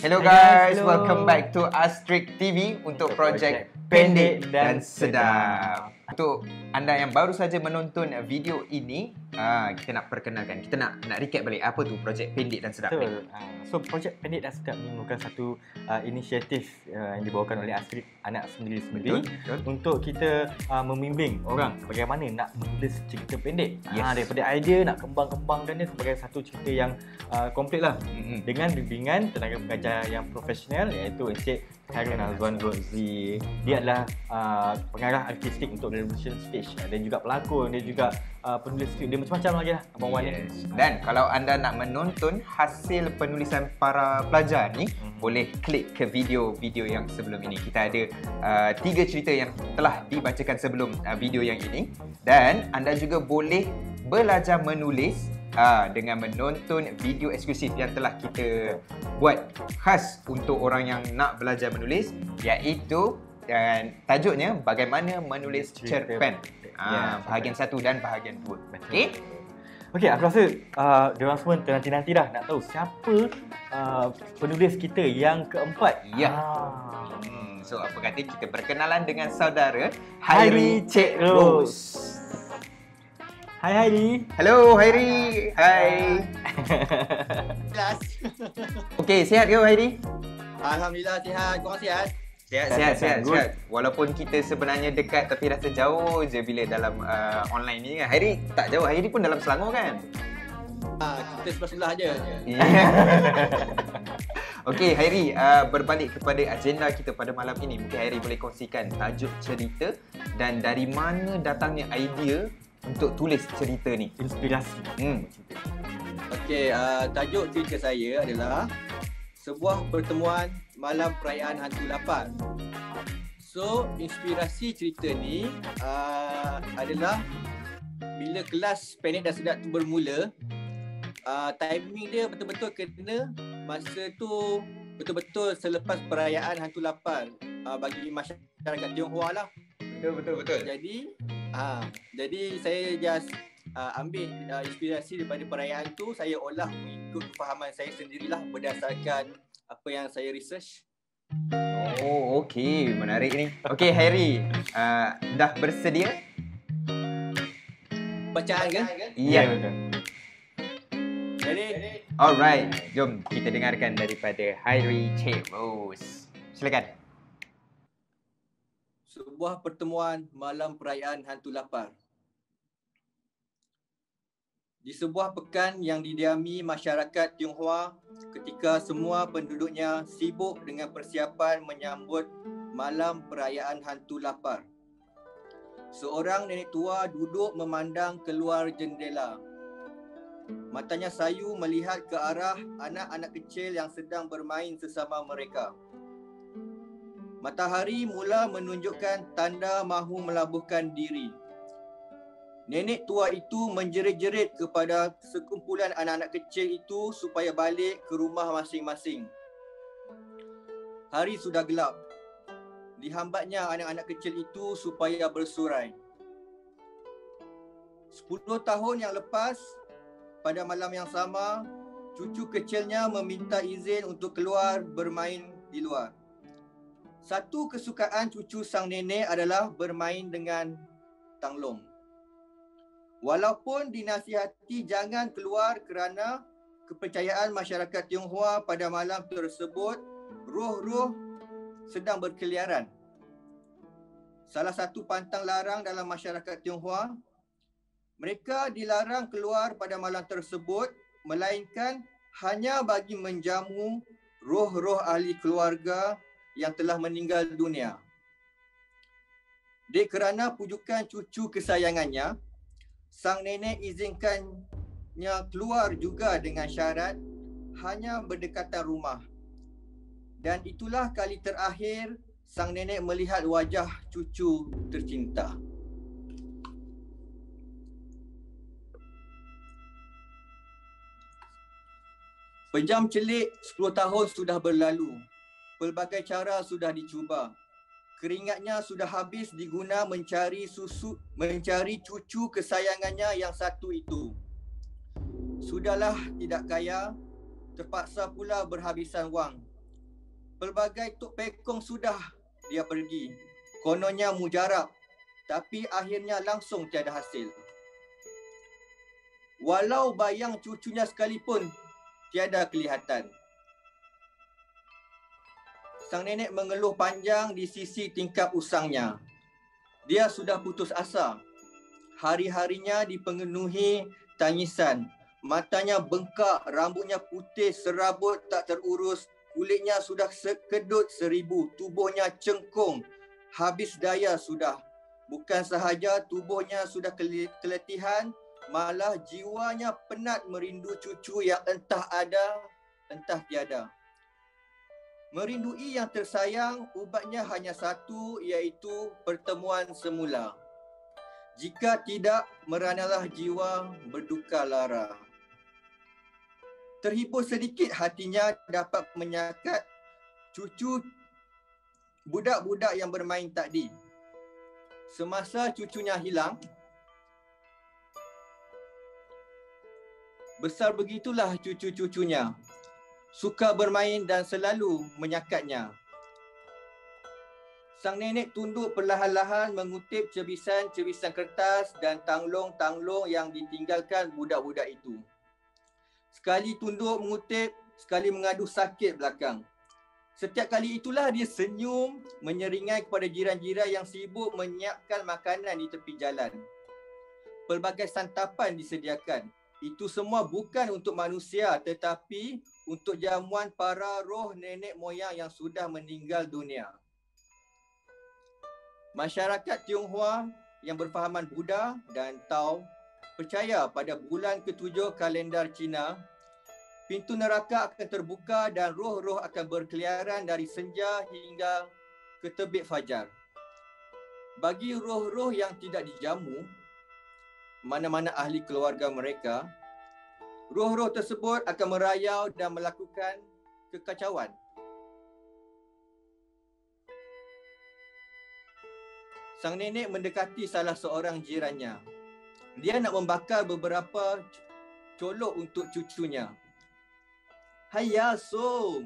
Hello Hi guys, guys, welcome hello. back to Astrik TV untuk projek Pendek dan Sedap. Untuk anda yang baru saja menonton video ini, kita nak perkenalkan, kita nak recap balik apa tu projek Pendek dan Sedap ni. Betul. So projek Pendek dan Sedap ni merupakan satu inisiatif yang dibawakan oleh Astrid anak sendiri-sendiri untuk kita membimbing orang bagaimana nak menulis cerita pendek. Yes. Daripada idea nak kembang-kembangkannya sebagai satu cerita yang komplit lah. Dengan bimbingan tenaga pengajar yang profesional iaitu Encik Harun Azwan Rozi. Dia adalah pengarah artistik untuk Revolution Stage dan juga pelakon, dia juga penulis skrip, dia macam-macam lagi lah Abang Wan ni. Dan kalau anda nak menonton hasil penulisan para pelajar ni, boleh klik ke video-video yang sebelum ini. Kita ada 3 cerita yang telah dibacakan sebelum video yang ini. Dan anda juga boleh belajar menulis dengan menonton video eksklusif yang telah kita buat khas untuk orang yang nak belajar menulis, iaitu tajuknya bagaimana menulis cerpen. Bahagian 1 dan bahagian 2. Okey? Okey, aku rasa diorang semua nanti-nanti dah nak tahu siapa penulis kita yang keempat. Ya. So apa kata kita berkenalan dengan saudara Hairi Cik Ros. Hai Hairi. Hello Hairi. Hai. Kelas. Okey, sihat ke Hairi? Alhamdulillah sihat. Korang sihat? Sihat. Walaupun kita sebenarnya dekat tapi rasa jauh je bila dalam online ni kan. Hairi tak jauh. Hairi pun dalam Selangor kan? Kita sebelah-sebelah je. Okey Hairi, berbalik kepada agenda kita pada malam ini. Mungkin Hairi boleh kongsikan tajuk cerita dan dari mana datangnya idea untuk tulis cerita ni. Inspirasi. Okey, tajuk cerita saya adalah sebuah pertemuan malam perayaan hantu lapar. So, inspirasi cerita ni adalah bila kelas Pendek dan Sedap tu bermula, timing dia betul-betul kena masa tu betul-betul selepas perayaan hantu lapar bagi masyarakat Tionghoa lah. Betul. Jadi saya just ambil inspirasi daripada perayaan tu, saya olah mengikut kefahaman saya sendirilah berdasarkan apa yang saya research. Oh, okey. Menarik ni. Okey Hairi, dah bersedia? Bacaan ke? Ya. Betul. Jadi, Alright, jom kita dengarkan daripada Hairi Cik Ros. Silakan. sebuah pertemuan malam perayaan hantu lapar. Di sebuah pekan yang didiami masyarakat Tionghoa ketika semua penduduknya sibuk dengan persiapan menyambut malam perayaan hantu lapar. Seorang nenek tua duduk memandang keluar jendela. Matanya sayu melihat ke arah anak-anak kecil yang sedang bermain sesama mereka. Matahari mula menunjukkan tanda mahu melabuhkan diri. Nenek tua itu menjerit-jerit kepada sekumpulan anak-anak kecil itu supaya balik ke rumah masing-masing. Hari sudah gelap. Dihambatnya anak-anak kecil itu supaya bersurai. 10 tahun yang lepas, pada malam yang sama, cucu kecilnya meminta izin untuk keluar bermain di luar. Satu kesukaan cucu sang nenek adalah bermain dengan tanglong. Walaupun dinasihati jangan keluar kerana kepercayaan masyarakat Tionghoa pada malam tersebut, roh-roh sedang berkeliaran. Salah satu pantang larang dalam masyarakat Tionghoa, mereka dilarang keluar pada malam tersebut melainkan hanya bagi menjamu roh-roh ahli keluarga yang telah meninggal dunia. Dek kerana pujukan cucu kesayangannya, sang nenek izinkannya keluar juga dengan syarat hanya berdekatan rumah. Dan itulah kali terakhir sang nenek melihat wajah cucu tercinta. Pejam celik 10 tahun sudah berlalu. Pelbagai cara sudah dicuba. Keringatnya sudah habis diguna mencari cucu kesayangannya yang satu itu. Sudahlah tidak kaya, terpaksa pula berhabisan wang. pelbagai Tok Pekong sudah dia pergi. Kononnya mujarab, tapi akhirnya langsung tiada hasil. Walau bayang cucunya sekalipun tiada kelihatan. Sang nenek mengeluh panjang di sisi tingkap usangnya. Dia sudah putus asa. Hari-harinya dipenuhi tangisan. Matanya bengkak, rambutnya putih, serabut tak terurus, kulitnya sudah sekedut seribu, tubuhnya cengkung, habis daya sudah. Bukan sahaja tubuhnya sudah keletihan, malah jiwanya penat merindu cucu yang entah ada, entah tiada. Merindui yang tersayang, ubatnya hanya satu, iaitu pertemuan semula. Jika tidak, meranalah jiwa berduka lara. Terhibur sedikit hatinya dapat menyakat cucu budak-budak yang bermain tadi. Semasa cucunya hilang, besar begitulah cucu-cucunya. Suka bermain dan selalu menyakatnya. Sang nenek tunduk perlahan-lahan mengutip cebisan-cebisan kertas dan tanglong-tanglong yang ditinggalkan budak-budak itu. Sekali tunduk mengutip, sekali mengadu sakit belakang. Setiap kali itulah dia senyum, menyeringai kepada jiran-jiran yang sibuk menyiapkan makanan di tepi jalan. Pelbagai santapan disediakan. Itu semua bukan untuk manusia, tetapi untuk jamuan para roh nenek moyang yang sudah meninggal dunia. Masyarakat Tionghoa yang berfahaman Buddha dan Tao percaya pada bulan ke-7 kalendar Cina, pintu neraka akan terbuka dan roh-roh akan berkeliaran dari senja hingga ke terbit fajar. Bagi roh-roh yang tidak dijamu, mana-mana ahli keluarga mereka, roh-roh tersebut akan merayau dan melakukan kekacauan. Sang nenek mendekati salah seorang jirannya. Dia nak membakar beberapa colok untuk cucunya. Hayya, so.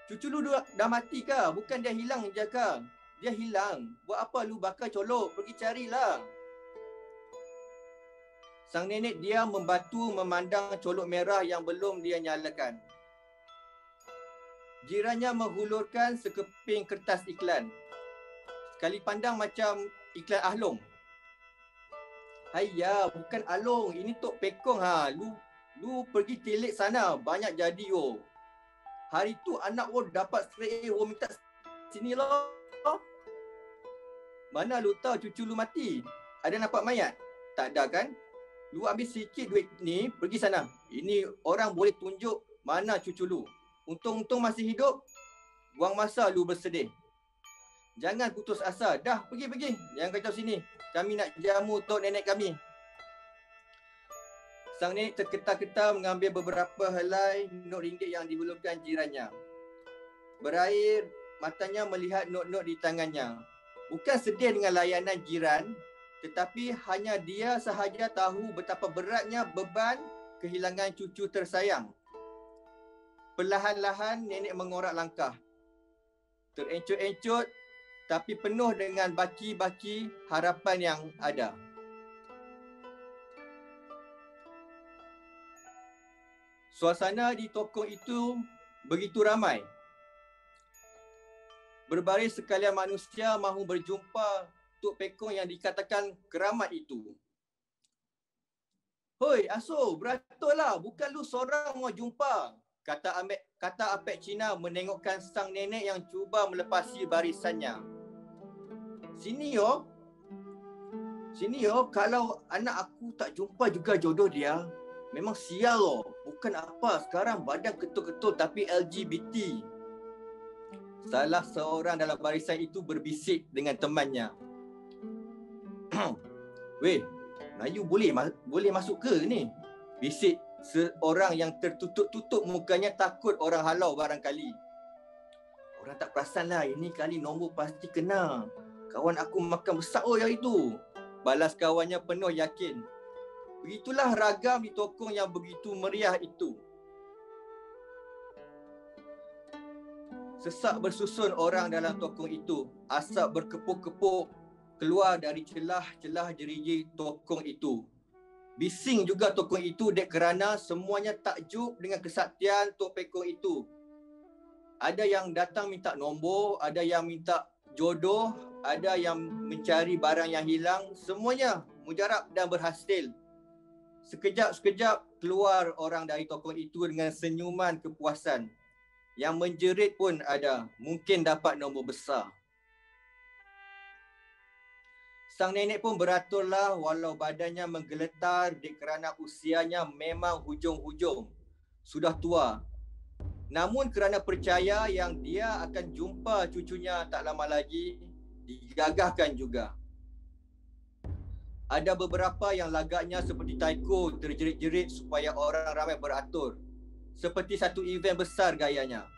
Cucu lu dah mati kah? Bukan dia hilang je kah? Dia hilang. Buat apa lu bakar colok? Pergi carilah. Sang nenek diam membatu memandang colok merah yang belum dia nyalakan. Jirannya menghulurkan sekeping kertas iklan. Sekali pandang macam iklan Ahlong. Hayya, bukan Ahlong. Ini Tok Pekong ha. Lu pergi tilik sana. Banyak jadi yo. Hari tu anak wo dapat stray wo minta sini loh. Mana lu tahu cucu lu mati? Ada nampak mayat? Tak ada kan? Lu ambil sikit duit ni, pergi sana. Ini orang boleh tunjuk mana cucu lu. Untung-untung masih hidup. Buang masa lu bersedih. Jangan putus asa. Dah, pergi. Jangan kacau sini. Kami nak jamu tok nenek kami. Sang nenek terketar-ketar mengambil beberapa helai not ringgit yang dibelurkan jirannya. Berair matanya melihat not-not di tangannya. Bukan sedih dengan layanan jiran, tetapi hanya dia sahaja tahu betapa beratnya beban kehilangan cucu tersayang. Perlahan-lahan nenek mengorak langkah. Terencut-encut tapi penuh dengan baki-baki harapan yang ada. Suasana di toko itu begitu ramai. Berbaris sekalian manusia mahu berjumpa Tok Pekong yang dikatakan keramat itu. Hoi, Aso, beratullah. Bukan lu seorang mau jumpa. Kata Apek Cina menengokkan sang nenek yang cuba melepasi barisannya. Sini yo. Kalau anak aku tak jumpa juga jodoh dia, memang sial loh. Bukan apa, sekarang badan ketul-ketul tapi LGBT. Salah seorang dalam barisan itu berbisik dengan temannya. Weh, Melayu boleh masuk ke ni? Bisik seorang yang tertutup-tutup mukanya, takut orang halau barangkali. Orang tak perasan lah, ini kali nombor pasti kena. Kawan aku makan besar hari itu. Balas kawannya penuh yakin. Begitulah ragam di tokong yang begitu meriah itu. Sesak bersusun orang dalam tokong itu. Asap berkepuk-kepuk keluar dari celah-celah jeriji tokong itu. Bising juga tokong itu dek kerana semuanya takjub dengan kesaktian Tok Pekong itu. Ada yang datang minta nombor, ada yang minta jodoh, ada yang mencari barang yang hilang. Semuanya mujarab dan berhasil. Sekejap-sekejap keluar orang dari tokong itu dengan senyuman kepuasan. Yang menjerit pun ada, mungkin dapat nombor besar. Sang nenek pun beraturlah walau badannya menggeletar kerana usianya memang hujung-hujung. Sudah tua. Namun kerana percaya yang dia akan jumpa cucunya tak lama lagi, digagahkan juga. Ada beberapa yang lagaknya seperti taiko terjerit-jerit supaya orang ramai beratur. Seperti satu event besar gayanya.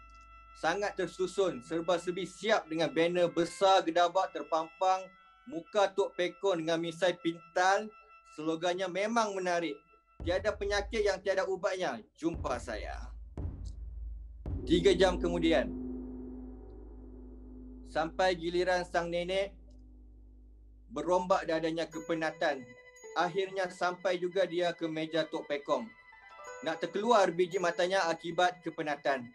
Sangat tersusun, serba-serbi siap dengan banner besar gedabak terpampang, muka Tok Pekong dengan misai pintal. Slogannya memang menarik. Tiada penyakit yang tiada ubatnya, jumpa saya. 3 jam kemudian, sampai giliran sang nenek berombak dadanya kepenatan. Akhirnya sampai juga dia ke meja Tok Pekong. Nak terkeluar biji matanya akibat kepenatan.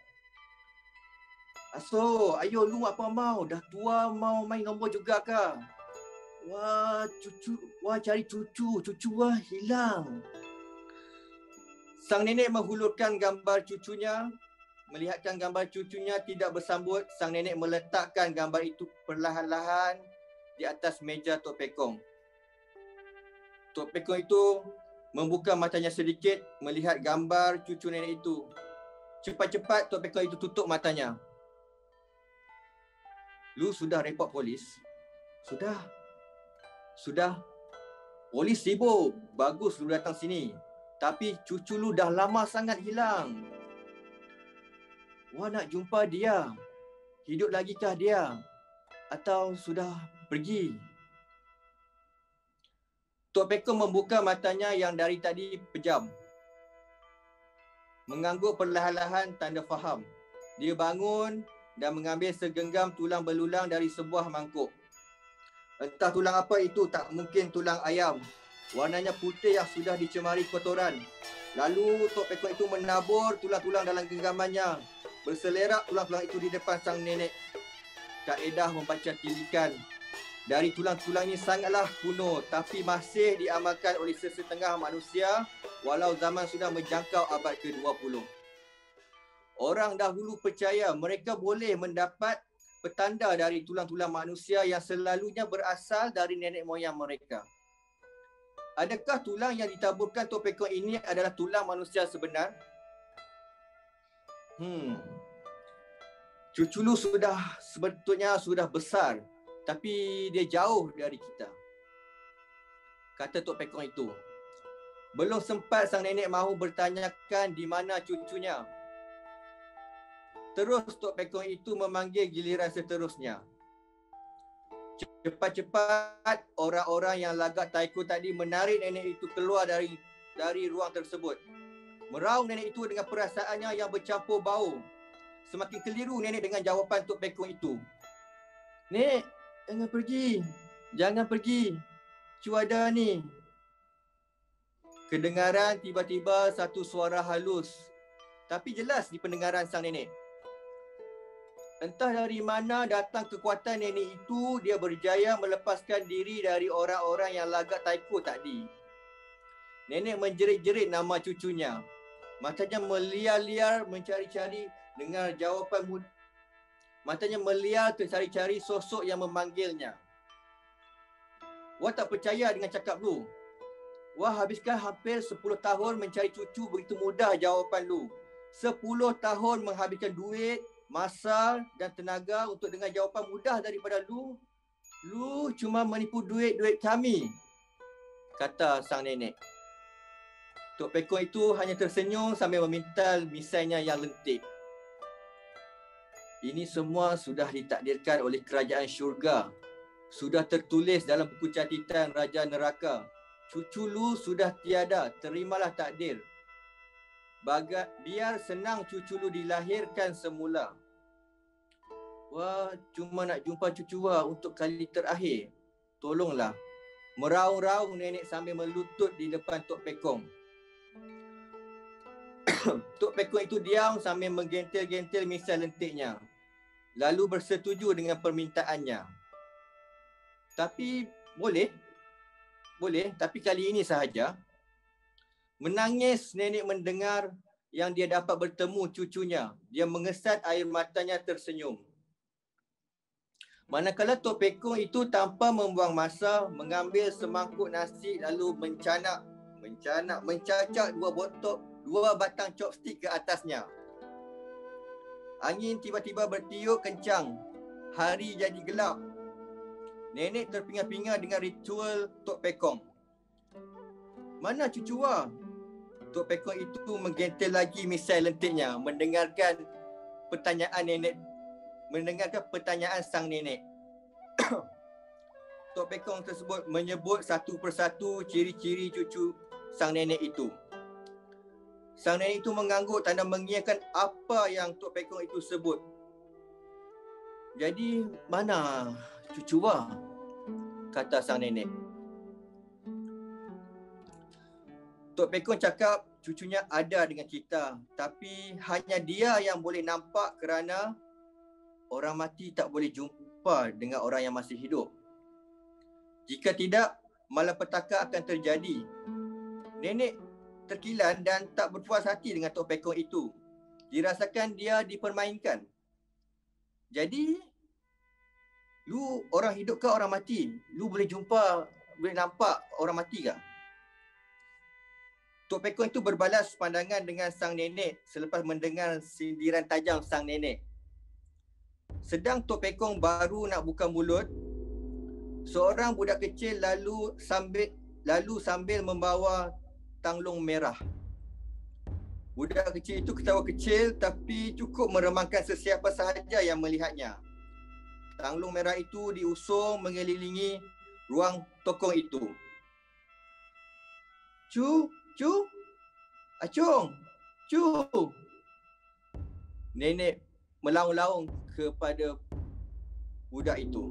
Aso, ayo lu apa mau? Dah tua mau main nombor juga kah? Wah, cari cucu wah hilang. Sang nenek menghulurkan gambar cucunya. Melihatkan gambar cucunya tidak bersambut, sang nenek meletakkan gambar itu perlahan-lahan di atas meja Tok Pekong. Tok Pekong itu membuka matanya sedikit melihat gambar cucu nenek itu. Cepat-cepat Tok Pekong itu tutup matanya. Lu sudah report polis? Sudah. Polis sibuk. Bagus lu datang sini. Tapi cucu lu dah lama sangat hilang. Wah, nak jumpa dia. Hidup lagikah dia? Atau sudah pergi? Tok Pekong membuka matanya yang dari tadi pejam. Mengangguk perlahan-lahan tanda faham. Dia bangun dan mengambil segenggam tulang belulang dari sebuah mangkuk. Entah tulang apa itu, tak mungkin tulang ayam. Warnanya putih yang sudah dicemari kotoran. Lalu Tok Pekong itu menabur tulang-tulang dalam genggamannya. Berselerak tulang-tulang itu di depan sang nenek. Kaedah membaca tilikan. Dari tulang-tulang ini sangatlah kuno, tapi masih diamalkan oleh sesetengah manusia walau zaman sudah menjangkau abad ke-20. Orang dahulu percaya mereka boleh mendapat petanda dari tulang-tulang manusia yang selalunya berasal dari nenek moyang mereka. Adakah tulang yang ditaburkan Tok Pekong ini adalah tulang manusia sebenar? Cucu lu sebetulnya sudah besar, tapi dia jauh dari kita, kata Tok Pekong itu. Belum sempat sang nenek mahu bertanyakan di mana cucunya. Terus Tok Pekong itu memanggil giliran seterusnya. Cepat-cepat orang-orang yang lagak taiko tadi menarik nenek itu keluar dari ruang tersebut. Meraung nenek itu dengan perasaannya yang bercampur bau. Semakin keliru nenek dengan jawapan Tok Pekong itu. Nek, jangan pergi. Cuaca ni. Kedengaran tiba-tiba satu suara halus, tapi jelas di pendengaran sang nenek. Entah dari mana datang kekuatan nenek itu, dia berjaya melepaskan diri dari orang-orang yang lagak taiko tadi. Nenek menjerit-jerit nama cucunya. Matanya meliar-liar mencari-cari dengar jawapan Matanya meliar tercari-cari sosok yang memanggilnya. Wah, tak percaya dengan cakap lu. Wah, habiskan hampir 10 tahun mencari cucu begitu mudah jawapan lu. 10 tahun menghabiskan duit, masa dan tenaga untuk dengar jawapan mudah daripada lu. Lu cuma menipu duit kami, kata sang nenek. Tok Pekong itu hanya tersenyum sambil memintal misainya yang lentik. Ini semua sudah ditakdirkan oleh kerajaan syurga. Sudah tertulis dalam buku catatan Raja Neraka. Cucu lu sudah tiada, terimalah takdir. Biar senang cucu lu dilahirkan semula. Wah, cuma nak jumpa cucu Wah untuk kali terakhir. Tolonglah. Meraung-raung nenek sambil melutut di depan Tok Pekong. Tok Pekong itu diam sambil menggentil-gentil misai lentiknya. Lalu bersetuju dengan permintaannya. Tapi boleh, tapi kali ini sahaja. Menangis nenek mendengar yang dia dapat bertemu cucunya. Dia mengesat air matanya tersenyum. Manakala Tok Pekong itu tanpa membuang masa mengambil semangkuk nasi lalu mencacak dua batang chopstick ke atasnya. Angin tiba-tiba bertiup kencang. Hari jadi gelap. Nenek terpinga-pinga dengan ritual Tok Pekong. Mana cucu Wah? Tok Pekong itu menggentil lagi misai lentiknya mendengarkan pertanyaan sang nenek. Tok Pekong tersebut menyebut satu persatu ciri-ciri cucu sang nenek itu. Sang nenek itu mengangguk tanda mengiyakan apa yang Tok Pekong itu sebut. Jadi mana cucu Wah? Kata sang nenek. Tok Pekong cakap cucunya ada dengan kita, tapi hanya dia yang boleh nampak kerana orang mati tak boleh jumpa dengan orang yang masih hidup. Jika tidak, malapetaka akan terjadi. Nenek terkilan dan tak berpuas hati dengan Tok Pekong itu. Dirasakan dia dipermainkan. Jadi, lu orang hidup ke orang mati? Lu boleh nampak orang mati ke? Tok Pekong itu berbalas pandangan dengan sang nenek selepas mendengar sindiran tajam sang nenek. Sedang Tok Pekong baru nak buka mulut, seorang budak kecil lalu sambil membawa tanglung merah. Budak kecil itu ketawa kecil tapi cukup meremangkan sesiapa sahaja yang melihatnya. Tanglung merah itu diusung mengelilingi ruang tokong itu. Acung, nenek melaung-laung kepada budak itu.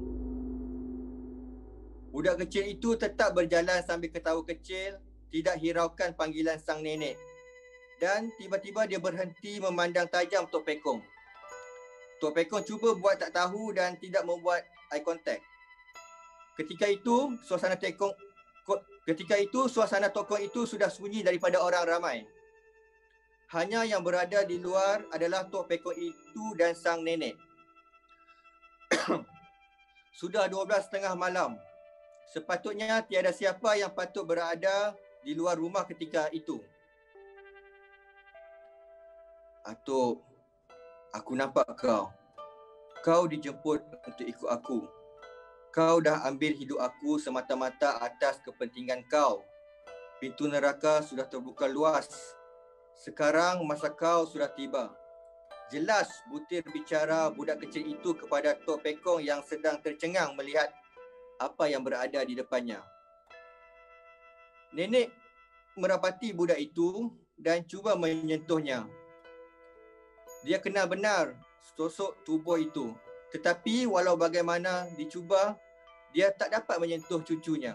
Budak kecil itu tetap berjalan sambil ketawa kecil, tidak hiraukan panggilan sang nenek. Dan tiba-tiba dia berhenti memandang tajam Tok Pekong. Tok Pekong cuba buat tak tahu dan tidak membuat eye contact. Ketika itu, suasana tokong itu sudah sunyi daripada orang ramai. Hanya yang berada di luar adalah Tok Pekong itu dan sang nenek. Sudah 12:30 malam. Sepatutnya tiada siapa yang patut berada di luar rumah ketika itu. Atuk, aku nampak kau. Kau dijemput untuk ikut aku. Kau dah ambil hidup aku semata-mata atas kepentingan kau. Pintu neraka sudah terbuka luas. Sekarang masa kau sudah tiba. Jelas butir bicara budak kecil itu kepada Tok Pekong yang sedang tercengang melihat apa yang berada di depannya. Nenek merapati budak itu dan cuba menyentuhnya. Dia kenal benar sosok tubuh itu. Tetapi walau bagaimana dicuba, dia tak dapat menyentuh cucunya.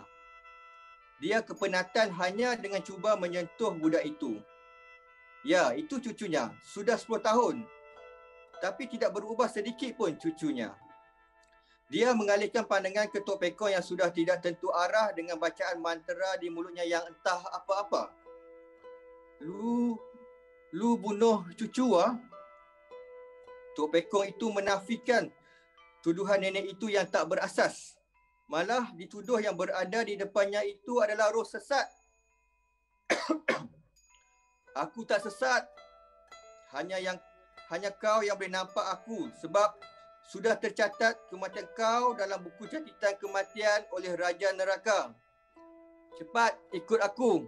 Dia kepenatan hanya dengan cuba menyentuh budak itu. Ya, itu cucunya. Sudah 10 tahun. Tapi tidak berubah sedikit pun cucunya. Dia mengalihkan pandangan ke Tok Pekong yang sudah tidak tentu arah dengan bacaan mantra di mulutnya yang entah apa-apa. Lu bunuh cucu ah? Tok Pekong itu menafikan tuduhan nenek itu yang tak berasas. Malah dituduh yang berada di depannya itu adalah roh sesat. Aku tak sesat. Hanya kau yang boleh nampak aku sebab sudah tercatat kematian kau dalam buku catatan kematian oleh Raja Neraka. Cepat ikut aku.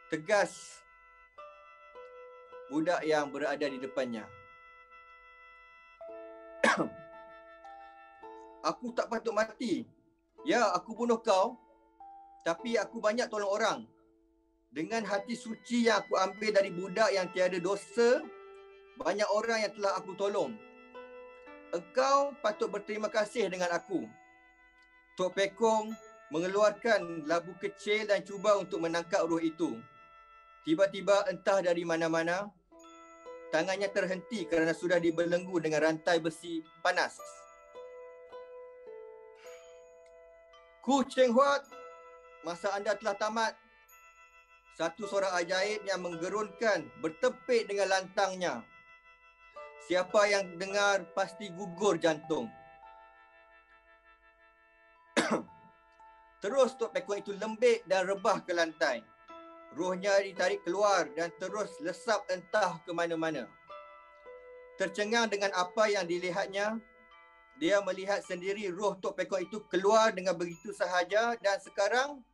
Tegas budak yang berada di depannya. Aku tak patut mati. Ya, aku bunuh kau. Tapi aku banyak tolong orang. Dengan hati suci yang aku ambil dari budak yang tiada dosa, banyak orang yang telah aku tolong. engkau patut berterima kasih dengan aku. Tok Pekong mengeluarkan labu kecil dan cuba untuk menangkap roh itu. Tiba-tiba entah dari mana-mana, tangannya terhenti kerana sudah dibelenggu dengan rantai besi panas. Ku Cheng Huat, masa anda telah tamat. Satu suara ajaib yang menggerunkan bertepik dengan lantangnya. Siapa yang dengar pasti gugur jantung. Terus Tok Pekong itu lembik dan rebah ke lantai. Rohnya ditarik keluar dan terus lesap entah ke mana-mana. Tercengang dengan apa yang dilihatnya, dia melihat sendiri roh Tok Pekong itu keluar dengan begitu sahaja dan sekarang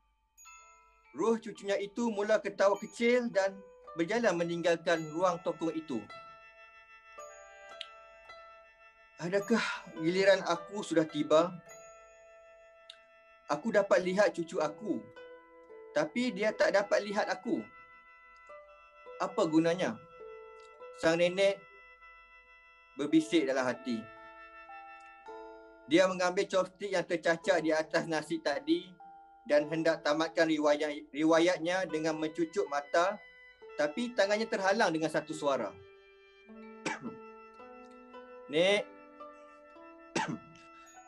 roh cucunya itu mula ketawa kecil dan berjalan meninggalkan ruang tokong itu. Adakah giliran aku sudah tiba? Aku dapat lihat cucu aku, tapi dia tak dapat lihat aku. Apa gunanya? Sang nenek berbisik dalam hati. Dia mengambil chopstick yang tercacat di atas nasi tadi dan hendak tamatkan riwayatnya dengan mencucuk mata, tapi tangannya terhalang dengan satu suara. Nek,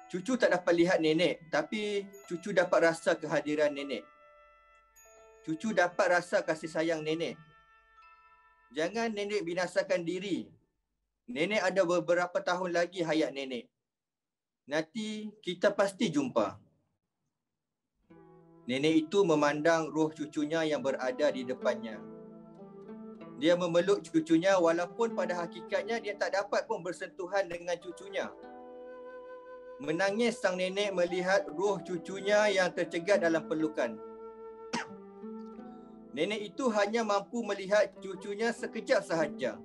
cucu tak dapat lihat nenek, tapi cucu dapat rasa kehadiran nenek. Cucu dapat rasa kasih sayang nenek. Jangan nenek binasakan diri. Nenek ada beberapa tahun lagi hayat nenek. Nanti kita pasti jumpa. Nenek itu memandang roh cucunya yang berada di depannya. Dia memeluk cucunya walaupun pada hakikatnya dia tak dapat pun bersentuhan dengan cucunya. Menangis sang nenek melihat roh cucunya yang tercegat dalam pelukan. Nenek itu hanya mampu melihat cucunya sekejap sahaja.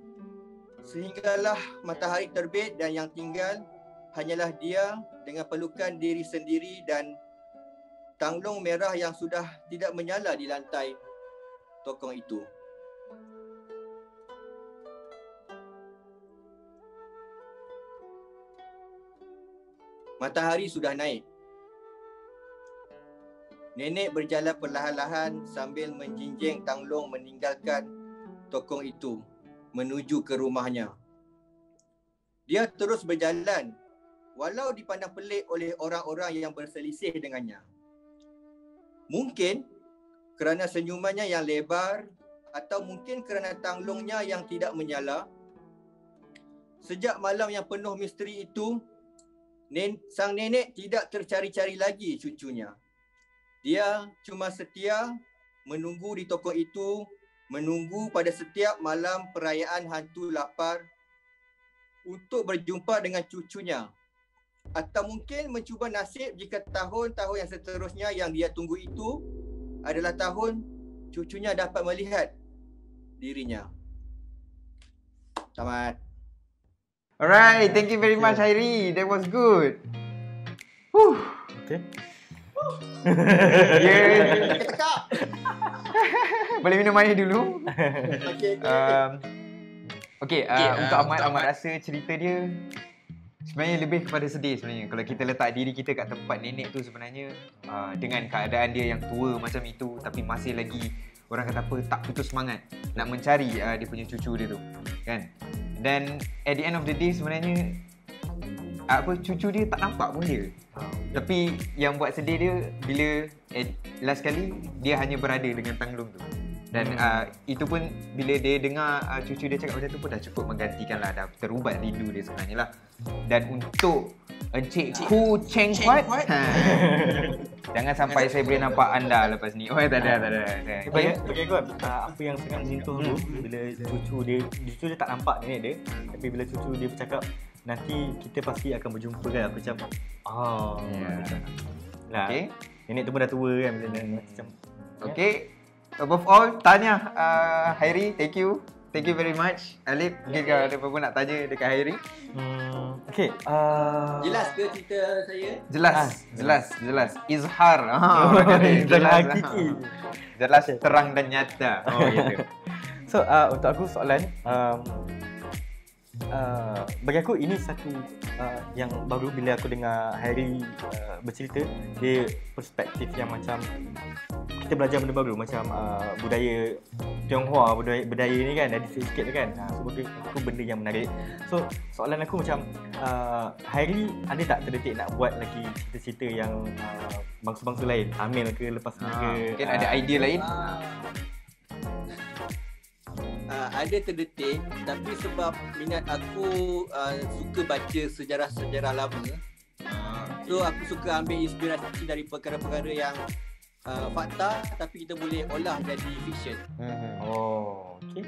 Sehinggalah matahari terbit dan yang tinggal hanyalah dia dengan pelukan diri sendiri dan tanglong merah yang sudah tidak menyala di lantai tokong itu. Matahari sudah naik. Nenek berjalan perlahan-lahan sambil menjinjing tanglong meninggalkan tokong itu menuju ke rumahnya. Dia terus berjalan walau dipandang pelik oleh orang-orang yang berselisih dengannya. Mungkin kerana senyumannya yang lebar atau mungkin kerana tanglongnya yang tidak menyala. Sejak malam yang penuh misteri itu, sang nenek tidak tercari-cari lagi cucunya. Dia cuma setia menunggu di toko itu, menunggu pada setiap malam perayaan hantu lapar untuk berjumpa dengan cucunya. Atau mungkin mencuba nasib jika tahun-tahun yang seterusnya yang dia tunggu itu adalah tahun cucunya dapat melihat dirinya. Tamat. Alright, thank you very much Hairi. That was good. Whew. Okay. Yeah. Tekak. Boleh minum air dulu. Okey. Untuk Ahmad rasa cerita dia sebenarnya lebih kepada sedih sebenarnya. Kalau kita letak diri kita kat tempat nenek tu sebenarnya dengan keadaan dia yang tua macam itu tapi masih lagi orang kata apa tak putus semangat nak mencari dia punya cucu dia tu kan. Dan at the end of the day sebenarnya cucu dia tak nampak pun dia. Tapi yang buat sedih dia bila last kali dia hanya berada dengan tanglong tu. Dan itu pun bila dia dengar cucu dia cakap macam tu pun dah cukup menggantikan lah, dah terubat rindu dia sebenarnya lah. Dan untuk Encik Ku Cheng Huat, jangan sampai saya boleh nampak anda lepas ni. Oh tak ada. Bagi aku apa yang sangat menyentuh tu bila cucu dia tak nampak nenek dia, tapi bila cucu dia bercakap nanti kita pasti akan berjumpa kan, aku macam lah. Okay. Nenek tu pun dah tua kan macam. Okay. Above all, tanya Hairi, thank you very much. Alif, mungkin ada apa-apa nak tanya dekat Hairi? Okay. Jelas ke cerita saya? Jelas. Izhar. Jelas, terang dan nyata. Oh gitu. So untuk aku soalan, bagi aku ini satu yang baru bila aku dengar Hairi bercerita. Dia perspektif yang macam kita belajar benda baru, macam budaya Tionghoa, budaya ni kan ada sikit kan. So bagi aku benda yang menarik. So soalan aku macam Hairi ada tak terdetik nak buat lagi cerita-cerita yang bangsa-bangsa lain, Amil ke lepas ni ke, Mungkin ada idea lain. Ada terdetik, tapi sebab minat aku suka baca sejarah-sejarah lama, so aku suka ambil inspirasi dari perkara-perkara yang fakta tapi kita boleh olah jadi fiction. Oh, okey.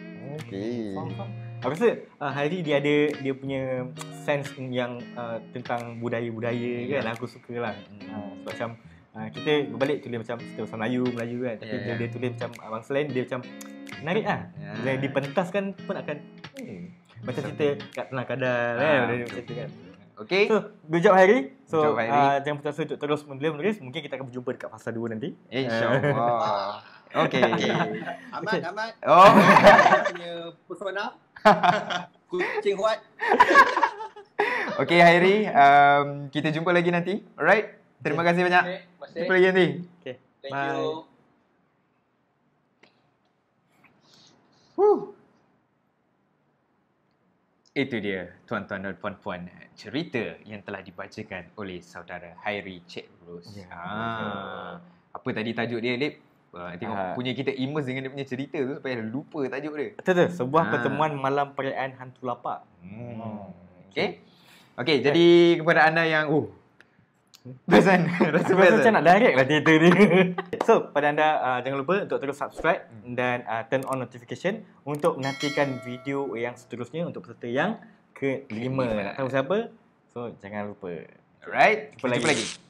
Okey. Faham. Aku rasa Hairi dia ada dia punya sense yang tentang budaya-budaya kan. Aku sukalah. Sebab macam kita berbalik tulis macam cerita bahasa Melayu kan, tapi bila dia tulis macam bangsa lain dia macam menarik lah. Bila dipentaskan pun akan macam cerita kat Tanah Kadal kan, macam tu kan. Okey. So, good job Hairi. So, Good job, Hairi. jangan putus asa untuk terus menulis. Mungkin kita akan berjumpa dekat fasa 2 nanti. InsyaAllah. Okey. Amat. Oh. Punya persona kucing huat. Okey Hairi, kita jumpa lagi nanti. Alright. Terima kasih banyak. Jumpa lagi nanti. Okay. Thank Bye. you. Itu dia, tuan-tuan dan puan-puan, cerita yang telah dibacakan oleh saudara Hairi Cik Ros. Apa tadi tajuk dia, Lip? Tengok punya kita immerse dengan dia punya cerita tu supaya lupa tajuk dia. Betul. Sebuah pertemuan malam perayaan hantu lapak. Okey, jadi kepada anda yang rasa Macam nak direct lah cerita ni. So, pada anda jangan lupa untuk terus subscribe dan turn on notification untuk menantikan video yang seterusnya untuk peserta yang ke-5. Nak tahu siapa? So, jangan lupa. Alright, jumpa lagi.